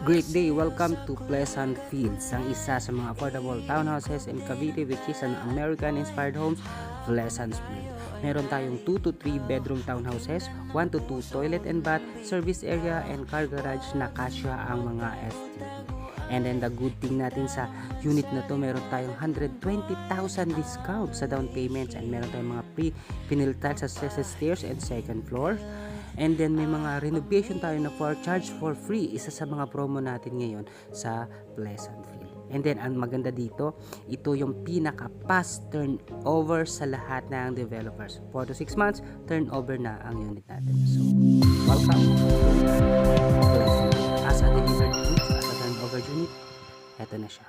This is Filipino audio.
Great day! Welcome to Pleasant Fields, ang isa sa mga affordable townhouses in Cavite, which is an American-inspired homes, Pleasant Fields. Meron tayong 2 to 3 bedroom townhouses, 1 to 2 toilet and bath, service area and car garage na kasya ang mga STD. And then the good thing natin sa unit na to, meron tayong 120,000 discount sa down payments, and meron tayong mga pre-pinil tiles sa stairs and second floor. And then may mga renovation tayo na for charge for free, isa sa mga promo natin ngayon sa Pleasant Field. And then ang maganda dito, ito yung pinaka fast turnover sa lahat ng developers. 4 to 6 months turnover na ang unit natin. So welcome to Pleasant Field. As a delivered unit, as a turnover unit, eto na siya.